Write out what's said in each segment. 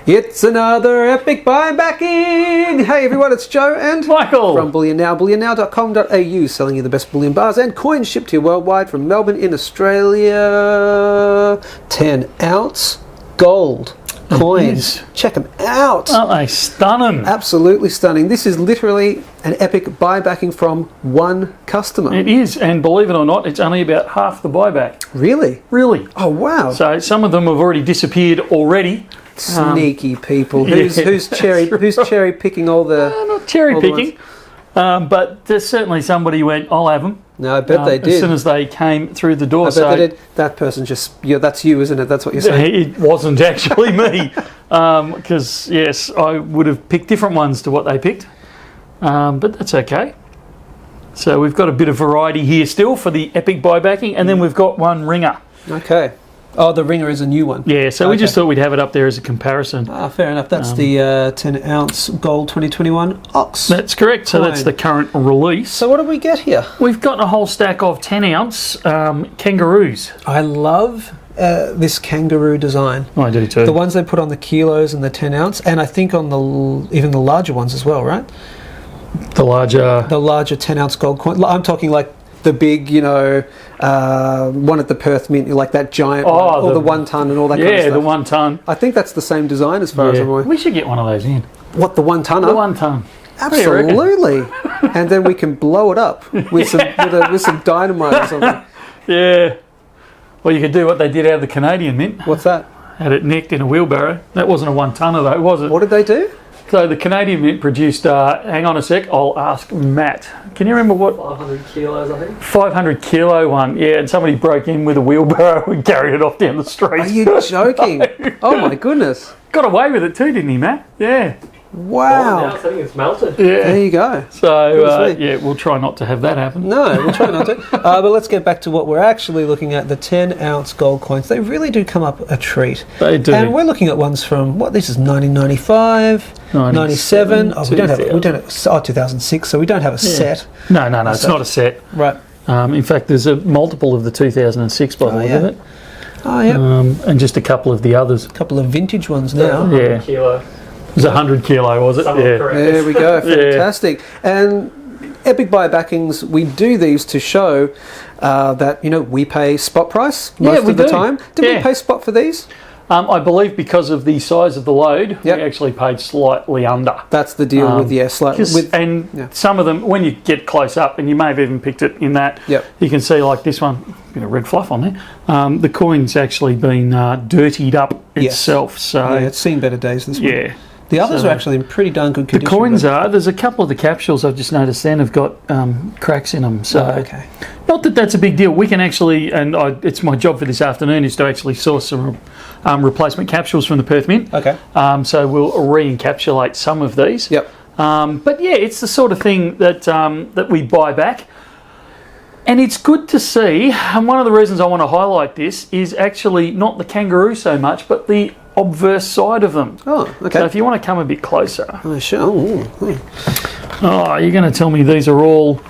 It's another epic buybacking! Hey everyone, it's Joe and Michael from Bullion Now, bullionnow.com.au, selling you the best bullion bars and coins shipped to you worldwide from Melbourne in Australia. 10-ounce gold coins. Check them out. Aren't they stunning? Absolutely stunning. This is literally an epic buybacking from one customer. It is, and believe it or not, it's only about half the buyback. Really? Really. Oh wow. So some of them have already disappeared already. Sneaky people. Who's cherry picking all the... Not cherry picking, but there's certainly somebody who went, I'll have them. No, I bet they did. As soon as they came through the door. I bet they did. That person just... Yeah, that's you, isn't it? That's what you're saying? It wasn't actually me. Because, yes, I would have picked different ones to what they picked. But that's okay. So we've got a bit of variety here still for the epic buybacking. And then we've got one ringer. Okay. Oh, the ringer is a new one. Yeah, so we just thought we'd have it up there as a comparison. Ah, fair enough. That's the 10-ounce gold 2021 Ox. That's correct. So that's the current release. So what do we get here? We've got a whole stack of 10-ounce kangaroos. I love this kangaroo design. Oh, I do too. The ones they put on the kilos and the 10-ounce, and I think on even the larger ones as well, right? The larger 10-ounce gold coin. I'm talking like the big, one at the Perth Mint, like that giant one, or the 1 ton and all that kind of stuff. Yeah, the 1 ton. I think that's the same design as far as I'm aware. We should get one of those in. What, the 1 tonner? The 1 ton. Absolutely. And then we can blow it up with some dynamite or something. Yeah. Well, you could do what they did out of the Canadian Mint. What's that? Had it nicked in a wheelbarrow. That wasn't a 1 tonner though, was it? What did they do? So the Canadian Mint produced, hang on a sec, I'll ask Matt. Can you remember what? 500 kilos, I think. 500 kilo one, yeah, and somebody broke in with a wheelbarrow and carried it off down the street. Are you joking? Oh my goodness. Got away with it too, didn't he, Matt? Yeah. Wow. Now I think it's melted. Yeah. There you go. So, yeah, we'll try not to have that happen. No, we'll try not to. But let's get back to what we're actually looking at, the 10-ounce gold coins. They really do come up a treat. They do. And we're looking at ones from, this is 1995, 97. Oh, we don't have 2006, so we don't have a set. No, it's not a set. Right. In fact, there's a multiple of the 2006 by the look of it. Oh, yeah. And just a couple of the others. A couple of vintage ones now. Yeah. Kilo. It was 100 kilo, was it? Yeah. There we go. Fantastic. And epic buybackings, we do these to show that, we pay spot price most of the time. Did we pay spot for these? I believe because of the size of the load, we actually paid slightly under. That's the deal with, slightly. Some of them, when you get close up, and you may have even picked it in that, you can see like this one, bit of red fluff on there, the coin's actually been dirtied up itself. So it's seen better days this one. Yeah. The others are actually in pretty darn good condition. The coins there's a couple of the capsules I've just noticed then have got cracks in them. So not that that's a big deal. We can actually, and it's my job for this afternoon is to actually source some replacement capsules from the Perth Mint. Okay. So we'll re-encapsulate some of these. Yep. But yeah, it's the sort of thing that that we buy back. And it's good to see, and one of the reasons I want to highlight this is actually not the kangaroo so much, but the obverse side of them. Oh, okay. So if you want to come a bit closer. Oh, sure. Oh, you're going to tell me these are all...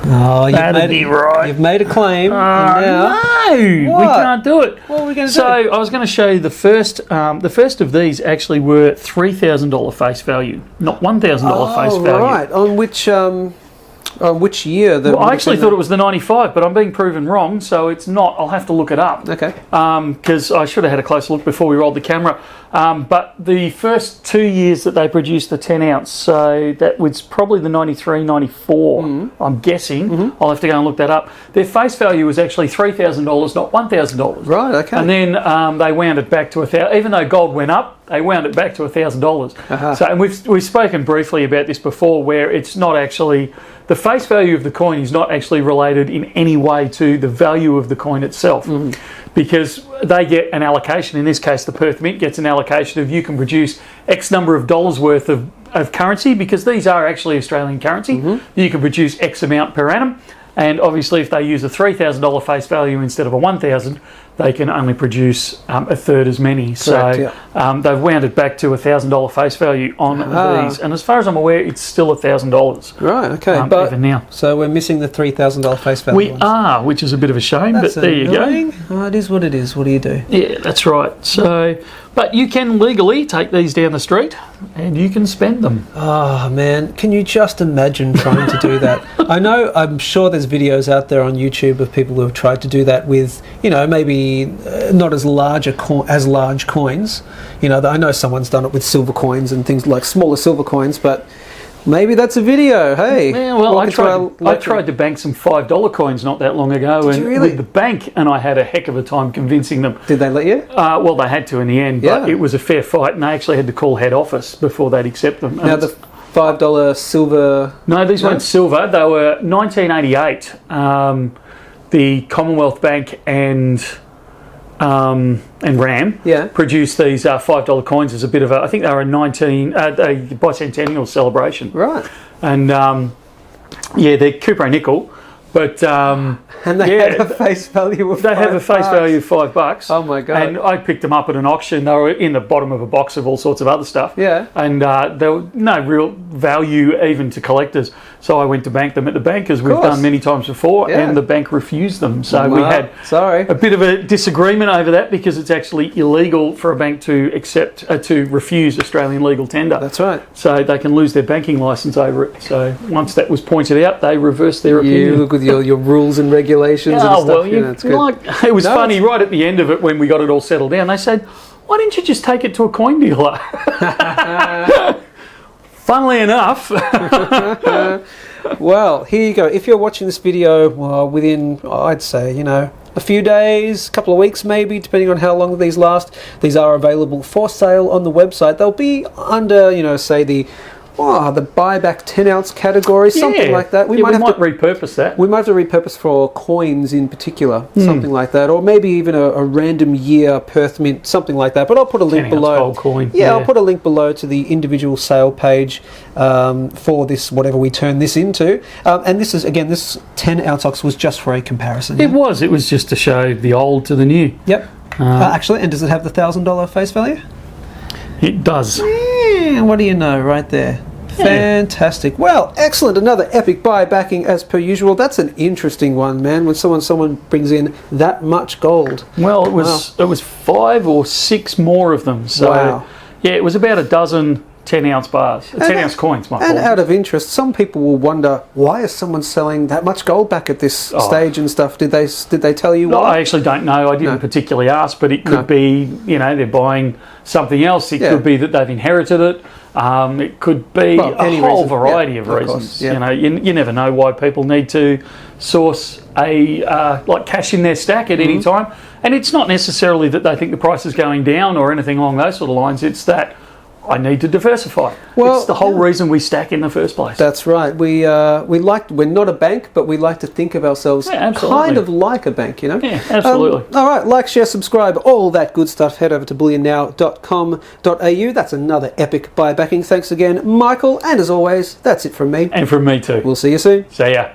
You've made a claim. No, we can't do it. What are we going to do? So I was going to show you the first of these actually were $3,000 face value, not $1,000 face value. Right. On which year? I actually thought it was the 95, but I'm being proven wrong, so it's not. I'll have to look it up. Okay. Because I should have had a closer look before we rolled the camera. But the first 2 years that they produced the 10-ounce, so that was probably the 93, 94, I'm guessing. I'll have to go and look that up. Their face value was actually $3,000, not $1,000. Right, okay. And then they wound it back to $1,000. Even though gold went up, they wound it back to $1,000. So, and we've spoken briefly about this before, where it's not actually... The face value of the coin is not actually related in any way to the value of the coin itself, because they get an allocation. In this case, the Perth Mint gets an allocation of you can produce X number of dollars worth of currency, because these are actually Australian currency. You can produce X amount per annum. And obviously, if they use a $3,000 face value instead of a $1,000, they can only produce a third as many. Correct, they've wound it back to $1,000 face value on these. And as far as I'm aware, it's still $1,000. Right, okay. But even now. So we're missing the $3,000 face value We are, which is a bit of a shame, but there you go. Oh, it is what it is. What do you do? Yeah, that's right. So, but you can legally take these down the street and you can spend them. Oh, man. Can you just imagine trying to do that? I'm sure there's videos out there on YouTube of people who have tried to do that with, maybe not as large coins. I know someone's done it with silver coins and things like smaller silver coins, but maybe that's a video. Hey, yeah, well, I tried to bank some $5 coins not that long ago, Did you really? With the bank, and I had a heck of a time convincing them. Did they let you? Well, they had to in the end, but it was a fair fight, and they actually had to call head office before they'd accept them. Now the $5 silver. No, these weren't silver. They were 1988. The Commonwealth Bank and RAM produced these $5 coins as a bit of I think they were a bicentennial celebration. Right. And they're Cooper and nickel, but and they had a face value of they have a face value of $5. Oh my god! And I picked them up at an auction. They were in the bottom of a box of all sorts of other stuff. Yeah. And there were no real value even to collectors. So I went to bank them at the bank, as we've done many times before, and the bank refused them. So we had a bit of a disagreement over that, because it's actually illegal for a bank to refuse Australian legal tender. That's right. So they can lose their banking licence over it. So once that was pointed out, they reversed their opinion. You look with your rules and regulations and stuff. Well, it was funny right at the end of it when we got it all settled down. They said, "Why didn't you just take it to a coin dealer?" Funnily enough. Well, here you go. If you're watching this video within, I'd say, a few days, a couple of weeks maybe, depending on how long these last, these are available for sale on the website. They'll be under, say the buyback 10-ounce category, something like that. We might repurpose that. We might have to repurpose for coins in particular, something like that, or maybe even a random year Perth Mint, something like that. But I'll put a link below. Gold coin. Yeah, I'll put a link below to the individual sale page for this, whatever we turn this into. And this is, again, this 10-ounce ox was just for a comparison. It was. It was just to show the old to the new. Yep. Actually, and does it have the $1,000 face value? It does. Yeah, what do you know, right there. Fantastic. Well, excellent. Another epic buy backing as per usual. That's an interesting one, man, when someone brings in that much gold. Well, it was 5 or 6 more of them. So it was about a dozen 10-ounce bars, 10-ounce coins. And out of interest, some people will wonder, why is someone selling that much gold back at this stage and stuff? Did they tell you why? I actually don't know. I didn't particularly ask, but it could be, they're buying something else. It could be that they've inherited it. It could be a whole variety of reasons. You never know why people need to source like cash in their stack at any time. And it's not necessarily that they think the price is going down or anything along those sort of lines. It's that I need to diversify. Well, it's the whole reason we stack in the first place. That's right. We're not a bank, but we like to think of ourselves kind of like a bank, Yeah, absolutely. All right, like, share, subscribe, all that good stuff. Head over to bullionnow.com.au. That's another epic buy backing. Thanks again, Michael. And as always, that's it from me. And from me too. We'll see you soon. See ya.